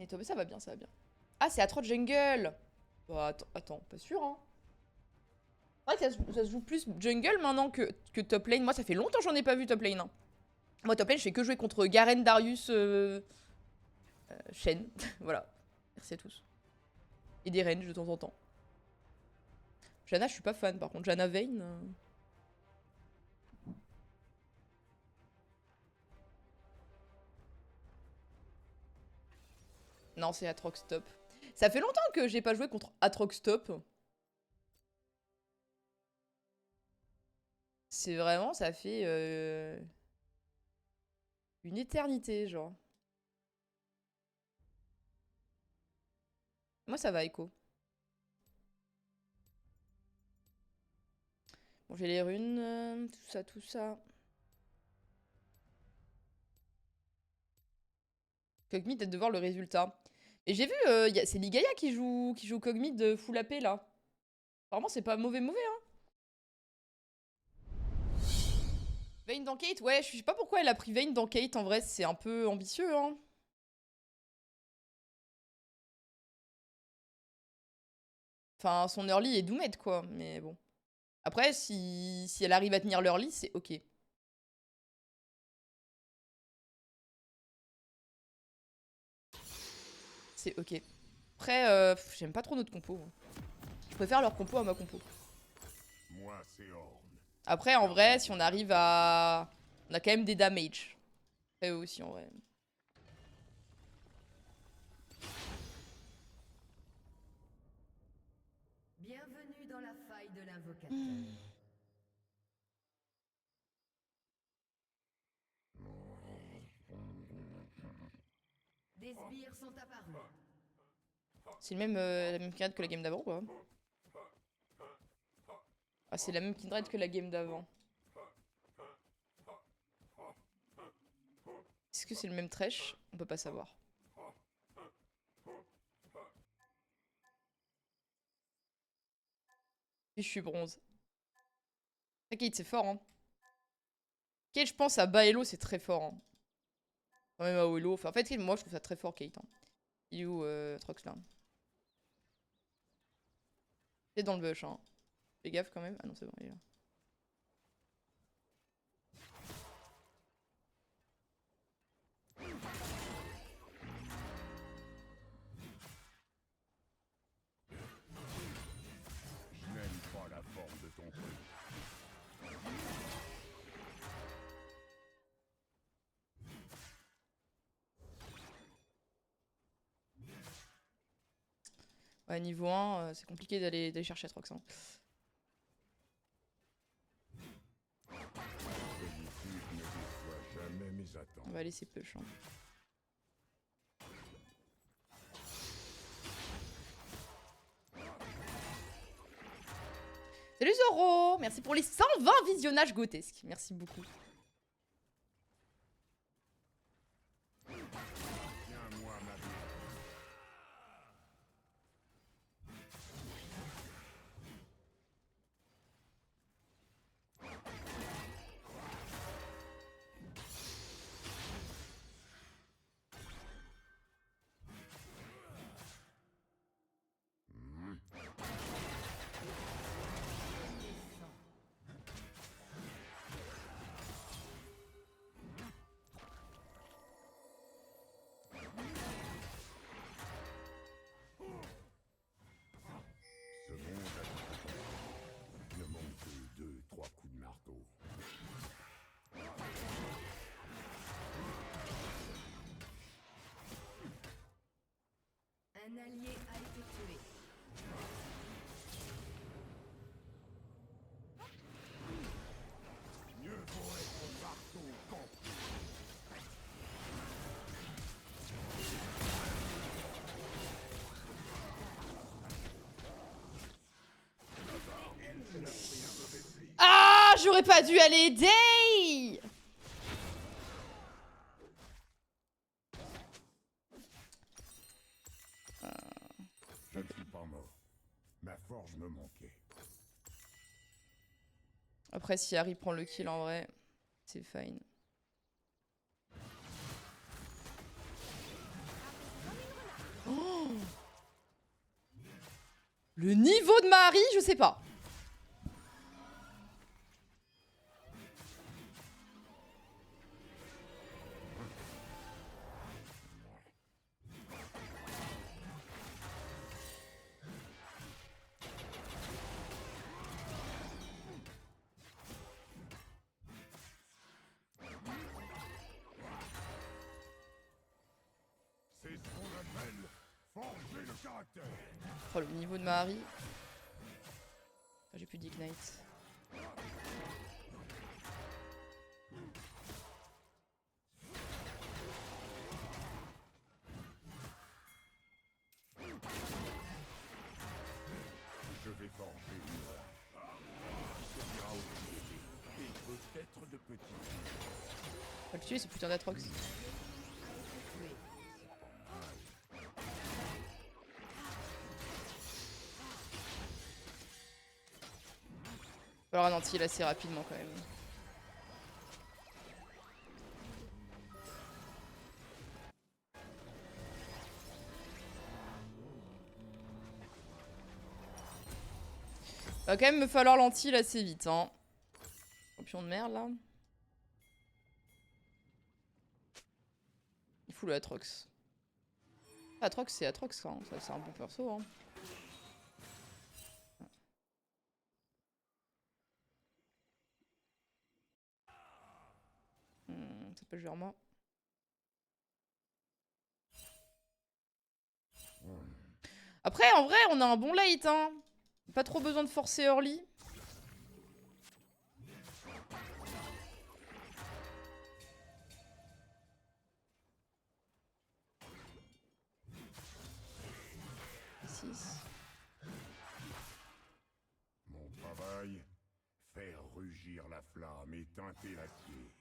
Et toi, ça va bien, ça va bien. Ah, c'est Atrox Jungle. Bah, attends, pas sûr, hein. C'est vrai que ça se joue plus jungle maintenant que top lane. Moi, ça fait longtemps que j'en ai pas vu top lane. Hein. Moi, top lane, je fais que jouer contre Garen, Darius, Shen. Voilà. Merci à tous. Et des ranges de temps en temps. Janna, je suis pas fan, par contre. Janna Vayne... Non, c'est Atrox top. Ça fait longtemps que j'ai pas joué contre Atrox top. C'est vraiment, ça fait... une éternité, genre. Moi, ça va, Echo. Bon, j'ai les runes, tout ça, tout ça. Cogmid, peut-être de voir le résultat. Et j'ai vu, c'est Ligaya qui joue Cogmid de full AP, là. Apparemment, c'est pas mauvais, hein. Vayne dans Kate, ouais, je sais pas pourquoi elle a pris Vayne dans Kate, en vrai, c'est un peu ambitieux, hein. Enfin, son early est Doomed, quoi, mais bon. Après, si elle arrive à tenir l'early, c'est ok. C'est ok. Après, j'aime pas trop notre compo. Hein. Je préfère leur compo à ma compo. Après, en vrai, si on arrive à... On a quand même des damage. Après, eux aussi, en vrai. Bienvenue dans la faille de l'invocateur. Des sbires sont apparus. C'est la même kindred que la game d'avant, quoi. Ah, c'est la même kindred que la game d'avant. Est-ce que c'est le même Thresh? On peut pas savoir. Et je suis bronze. Kate, c'est fort, hein. Kate, je pense à bas Elo, c'est très fort. Hein. Quand même à haut Elo. Enfin, en fait, moi, je trouve ça très fort, Kate. Hein. Il est où, Trox, là? Il est dans le bush, hein. Fais gaffe, quand même. Ah non, c'est bon, il est là. Ouais, niveau 1, c'est compliqué d'aller chercher Trox. Hein. On va laisser push. Hein. Salut Zoro! Merci pour les 120 visionnages grotesques. Merci beaucoup. Un allié a été tué. Ah, j'aurais pas dû aller aider! Je ne suis pas mort. Ma forge me manquait. Après, si Harry prend le kill en vrai, c'est fine. Le niveau de Marie, je sais pas. C'est ce qu'on appelle forger le caractère. Oh, le niveau de Marie. J'ai plus d'ignite. Je vais forger une hache. Qui servira aux épées et peut-être de petits. On va le tuer, ce putain d'Atrox. Faut le ralentir assez rapidement quand même. Va quand même me falloir l'anti assez vite, hein. Champion de merde là. Il fout le Atrox. Atrox c'est Atrox, hein. Ça c'est un bon perso, hein. Ça peut jouer moi. Après, en vrai, on a un bon late, hein. Pas trop besoin de forcer early. Mon travail, faire rugir la flamme et teinter l'acier.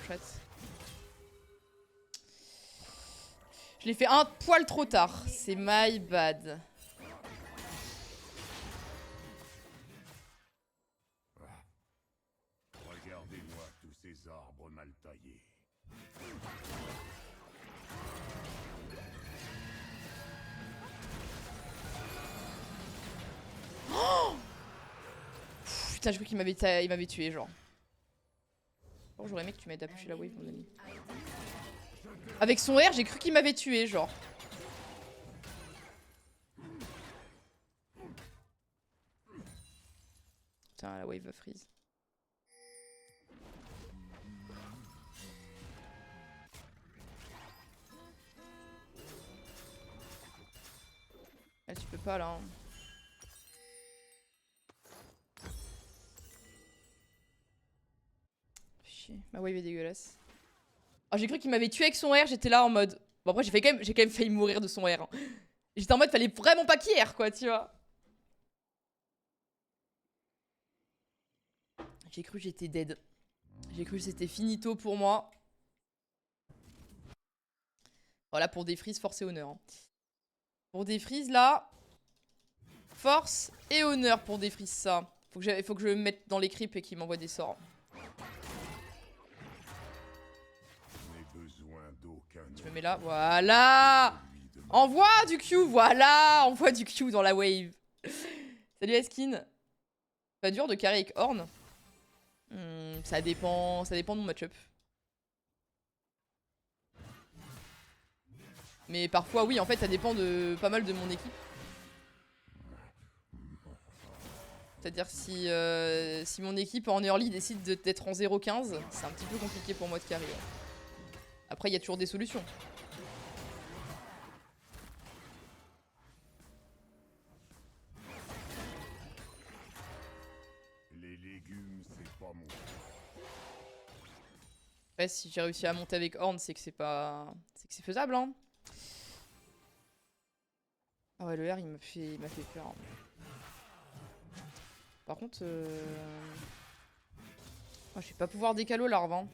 Chat. Je l'ai fait un poil trop tard. C'est my bad. Regardez-moi tous ces arbres mal taillés. Oh putain, je crois qu'il m'avait tué, genre. Bon, j'aurais aimé que tu m'aides à pusher la wave, mon ami. Avec son R, j'ai cru qu'il m'avait tué, genre. Putain, la wave va freeze. Là, tu peux pas, là. Hein. Chier. Ma wave est dégueulasse. Oh, j'ai cru qu'il m'avait tué avec son R, j'étais là en mode... Bon, après, j'ai quand même failli mourir de son R. Hein. J'étais en mode, fallait vraiment pas qu'il R, quoi, tu vois. J'ai cru que j'étais dead. J'ai cru que c'était finito pour moi. Voilà, pour des freezes, force et honneur. Hein. Pour des freezes, là... Force et honneur pour des freezes, ça. Faut que je me mette dans les creeps et qu'il m'envoie des sorts. Je me mets là, voilà. Envoie du Q, voilà. Envoie du Q dans la wave. Salut Eskin. Pas dur de carry avec Horn. Ça dépend de mon match-up. Mais parfois oui, en fait ça dépend de pas mal de mon équipe. C'est-à-dire si mon équipe en early décide d'être en 0-15, c'est un petit peu compliqué pour moi de carry. Après, il y a toujours des solutions. Les légumes, c'est pas mon. Après, si j'ai réussi à monter avec Horn, c'est que c'est pas... C'est que c'est faisable, hein. Ah ouais, le R, il m'a fait peur. Par contre, oh, je vais pas pouvoir décaler aux larves. Hein.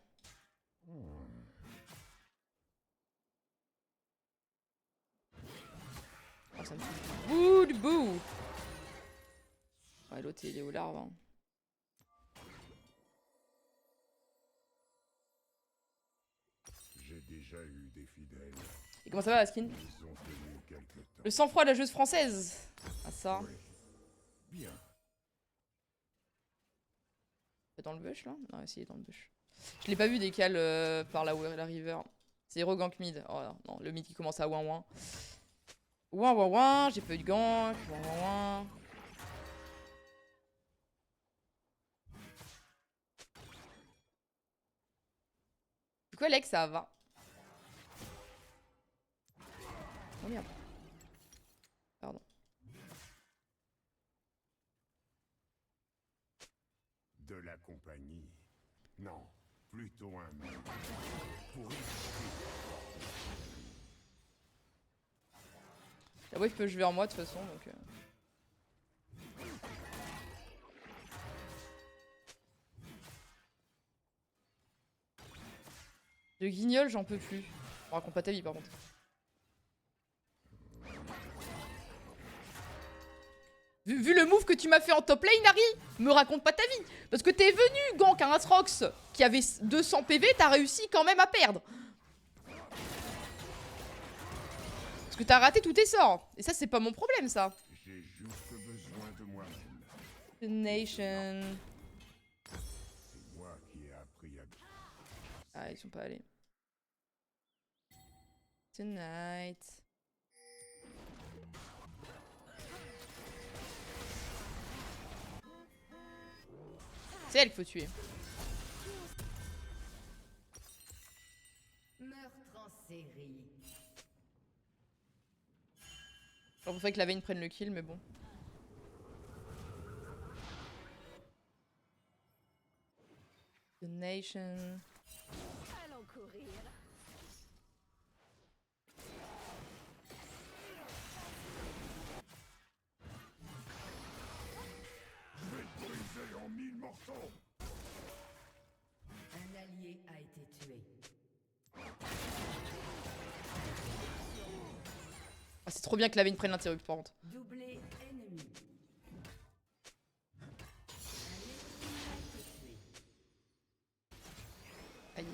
Oh, ça me fait bouh du bouh. Ouais, l'autre il est aux larves. Hein. J'ai déjà eu des fidèles. Et comment ça va, la skin? Ils ont tenu quelque temps. Le sang-froid de la joueuse française. Ah, ça. Oui. Bien. C'est dans le bush là? Non, si, il est dans le bush. Je l'ai pas vu décal par là où est la river. C'est hero gank mid. Oh non, le mid qui commence à ouin ouin. Ouin ouin ouin, j'ai pas eu de gank. Ouin ouin ouin. Du coup, Alex, ça va. Oh merde. Pardon. De la compagnie. Non, plutôt un homme. Pour La wave peut jouer vers moi de toute façon, donc... De guignol, j'en peux plus. On raconte pas ta vie, par contre. Vu le move que tu m'as fait en top lane, Harry, me raconte pas ta vie. Parce que t'es venu gank un Atrox qui avait 200 PV, t'as réussi quand même à perdre. Parce que t'as raté tous tes sorts. Et ça, c'est pas mon problème, ça. j'ai juste besoin de moi-même. The Nation. C'est moi qui ai appris à... Ah, ils sont pas allés. Tonight. C'est elle qu'il faut tuer. Meurtre en série. J'aurais préféré que la Vayne prenne le kill, mais bon. The Nation. Allons courir. Je vais te briser en 1000 morceaux. Un allié a été tué. Ah, c'est trop bien que la Vayne prenne l'interrupt, par contre. Doublé ennemi. Un ennemi a été tué. Aïe.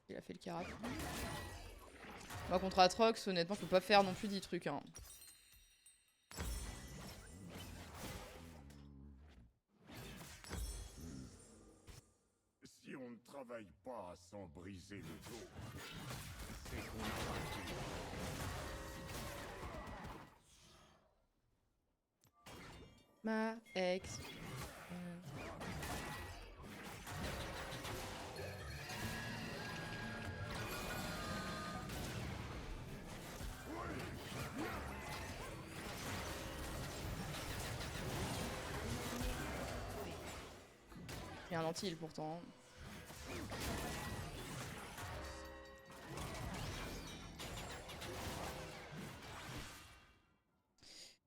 Il a fait le carac. Moi contre Atrox, honnêtement, faut pas faire non plus 10 trucs. Hein. Si on ne travaille pas sans briser le dos, c'est qu'on a raté. Ma ex. Il y a un anti-heal pourtant.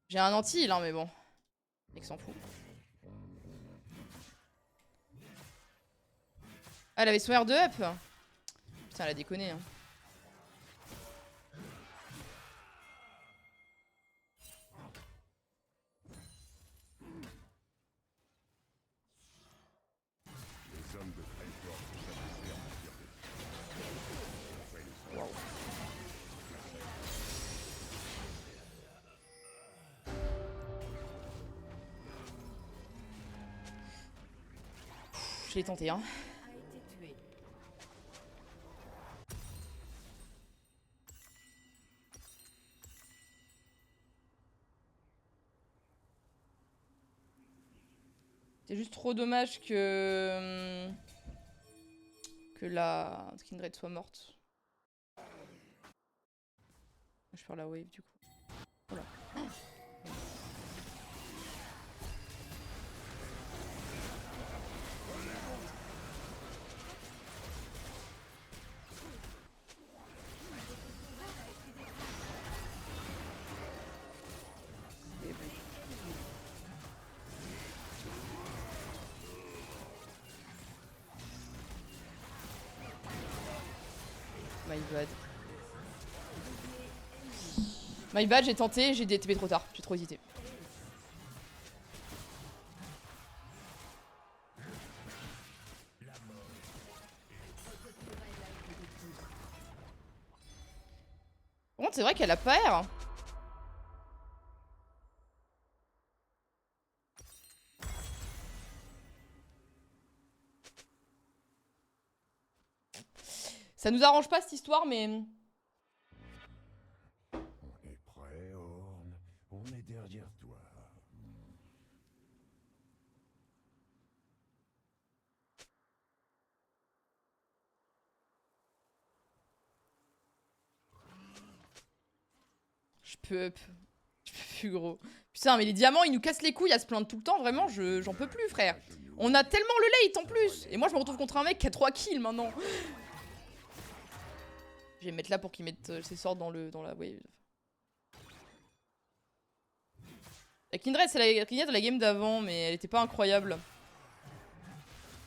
J'ai un anti-heal, hein, mais bon. Mec s'en fout. Ah, elle avait son R2 up. Putain, elle a déconné. Hein. Les hommes de Traitor sont habitués à mentir des Après les autres, Je l'ai tenté, hein. A été tué. C'est juste trop dommage que la Kindred soit morte. Je vais faire la wave du coup. Voilà. bad. My bad, j'ai tenté, j'ai DTP trop tard, j'ai trop hésité. Par contre, c'est vrai qu'elle a pas air. Ça nous arrange pas cette histoire, mais... On est prêt, Orne. On est derrière toi. Je peux plus, gros. Putain, mais les diamants, ils nous cassent les couilles à se plaindre tout le temps. Vraiment, j'en peux plus, frère. On a tellement le late en plus. Et moi, je me retrouve contre un mec qui a 3 kills maintenant. Je vais me mettre là pour qu'il mette ses sorts dans la wave. La Kindred, c'est la Kindred de la game d'avant, mais elle était pas incroyable.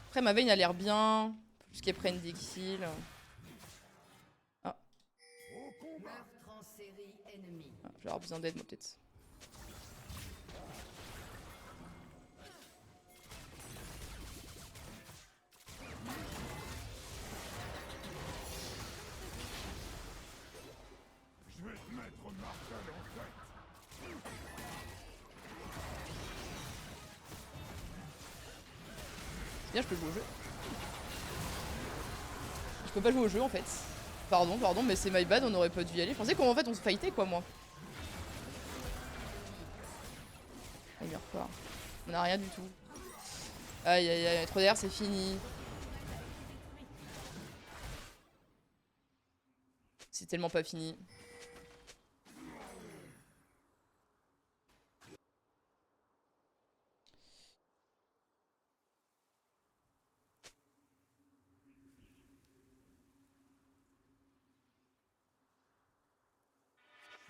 Après, ma Vayne a l'air bien. Faut juste qu'elle prenne des kills. Ah. Meurtre en série ennemi. Ah, je vais avoir besoin d'aide, moi, peut-être. Je vais te mettre Martel en tête. C'est bien, je peux jouer au jeu. Je peux pas jouer au jeu, en fait. Pardon, mais c'est my bad, on aurait pas dû y aller. Je pensais qu'en fait, on se fightait, quoi, moi. Ah, il meurt pas. On a rien du tout. Aïe, aïe, aïe, trop d'air, c'est fini. C'est tellement pas fini.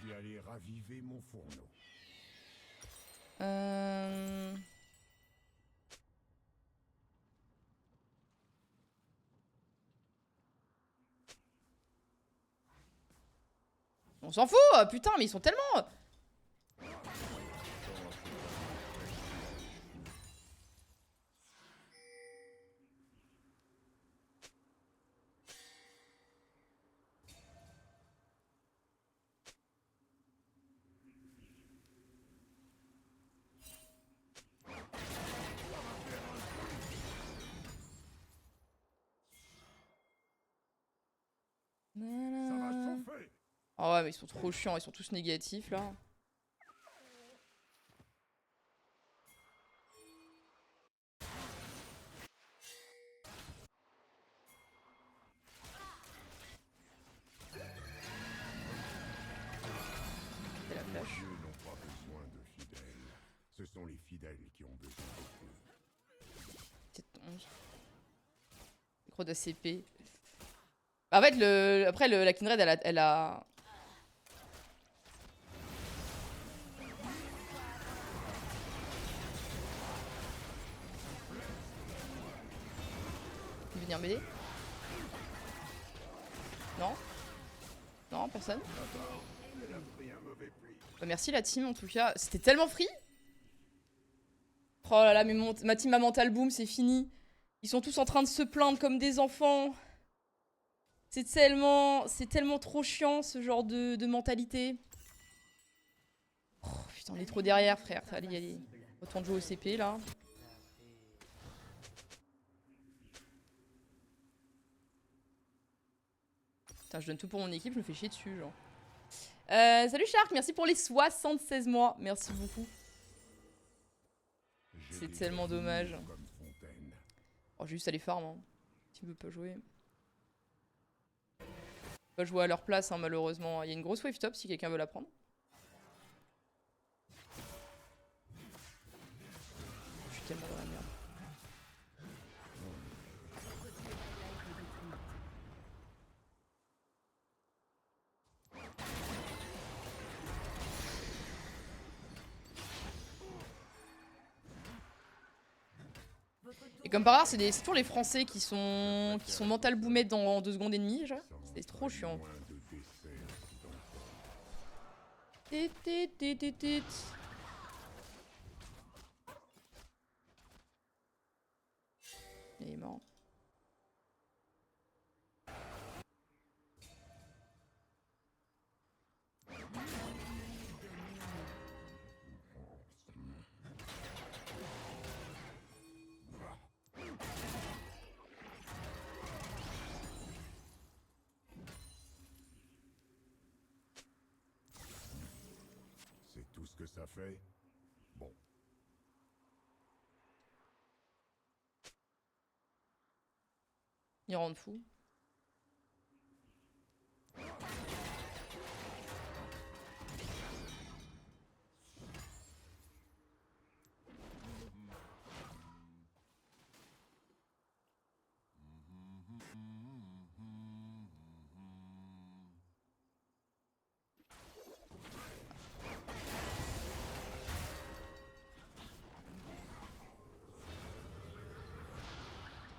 Je vais aller raviver mon fourneau. On s'en fout, putain, mais ils sont tellement... Ça va chauffer. Ah ouais, mais ils sont trop chiants, ils sont tous négatifs, là. C'est la Les flash. dieux n'ont pas besoin de fidèles. Ce sont les fidèles qui ont besoin de peu. C'est 11. Micro d'ACP. En fait, après, la Kindred, elle a... Il veut venir m'aider? Non? Non, personne? Bah, merci la team en tout cas. C'était tellement free. Oh là là, mais ma team a mental boom, c'est fini. Ils sont tous en train de se plaindre comme des enfants. C'est tellement trop chiant ce genre de mentalité. Oh, putain, on est trop derrière, frère. Allez, allez. Autant de jouer au CP là. Putain, je donne tout pour mon équipe, je me fais chier dessus, genre. Salut Shark, merci pour les 76 mois. Merci beaucoup. C'est tellement dommage. Oh, j'ai juste à les farm, hein. Tu veux pas jouer. Pas jouer à leur place, hein, malheureusement. Il y a une grosse wave top si quelqu'un veut la prendre. Je suis tellement dans la merde. Et comme par hasard, c'est toujours les Français qui sont mental boomettes dans 2 secondes et demie, genre. C'est trop chiant. Moins de décès dans Tit, tit, tit, tit, tit. Il est mort. C'est tout ce que ça fait? Bon. Il rend fou.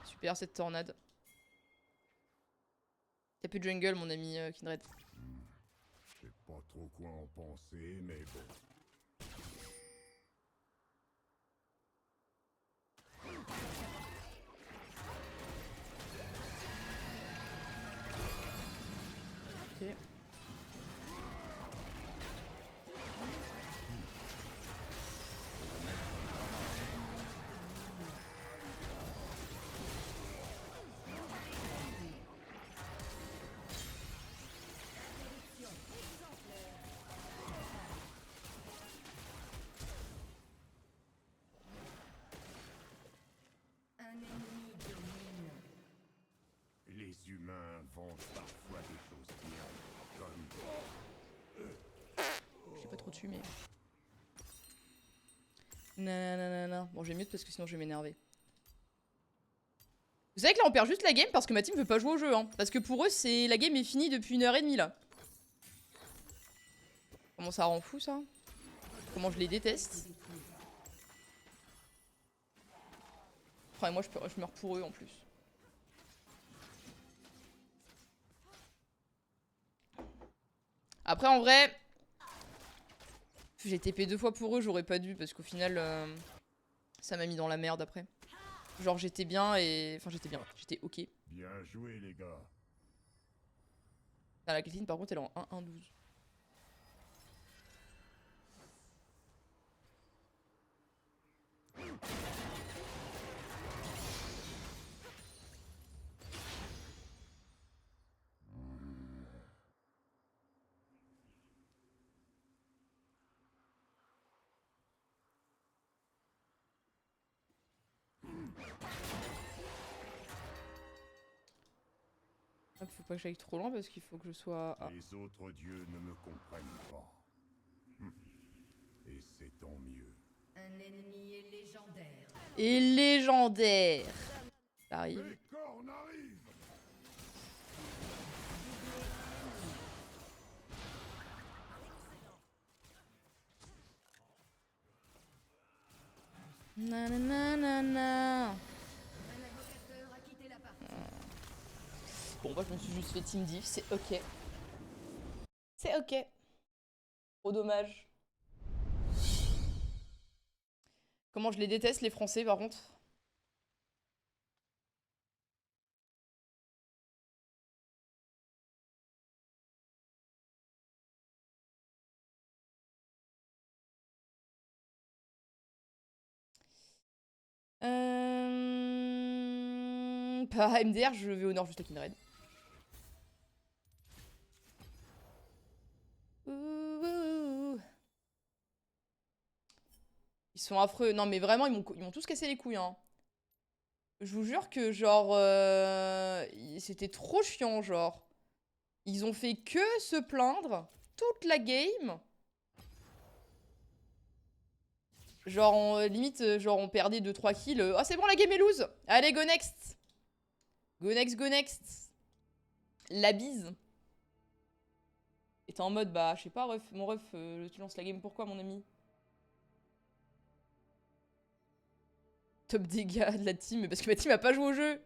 Super cette tornade. T'as plus de jungle mon ami Kindred. Je sais pas trop quoi en penser, mais bon. Ok. Un ennemi domine. Les humains inventent parfois des choses bien, comme... Je suis pas trop dessus mais... Nanana. Bon j'ai mute parce que sinon je vais m'énerver. Vous savez que là on perd juste la game parce que ma team veut pas jouer au jeu hein. Parce que pour eux c'est la game est finie depuis 1h30 là. Comment ça rend fou ça? Comment je les déteste. Oh, et moi je meurs pour eux en plus. Après en vrai... J'ai TP 2 fois pour eux, j'aurais pas dû parce qu'au final ça m'a mis dans la merde après. Genre j'étais bien et... Enfin j'étais bien, j'étais ok. Bien joué, les gars. Ah, la Caitlyn par contre elle est en 1-1-12. Ah, faut pas que j'aille trop loin parce qu'il faut que je sois... Ah. Les autres dieux ne me comprennent pas. Et c'est tant mieux. Un ennemi est légendaire. Et légendaire. Ça arrive. Les cornes arrivent! Nanana. Un invocateur a quitté la partie. Bon bah je me suis juste fait team diff, c'est ok. C'est ok. Trop dommage. Comment je les déteste les Français par contre. Par MDR, je vais au nord juste à Kindred. Ouh. Ils sont affreux. Non mais vraiment, ils m'ont tous cassé les couilles. Hein. Je vous jure que genre... c'était trop chiant genre. Ils ont fait que se plaindre toute la game. Genre, limite, genre on perdait 2-3 kills. Oh c'est bon, la game est lose. Allez, go next. Go next, go next. La bise. Et t'es en mode, bah, je sais pas, ref, mon ref, tu lances la game pourquoi, mon ami? Top dégâts de la team, parce que ma team a pas joué au jeu.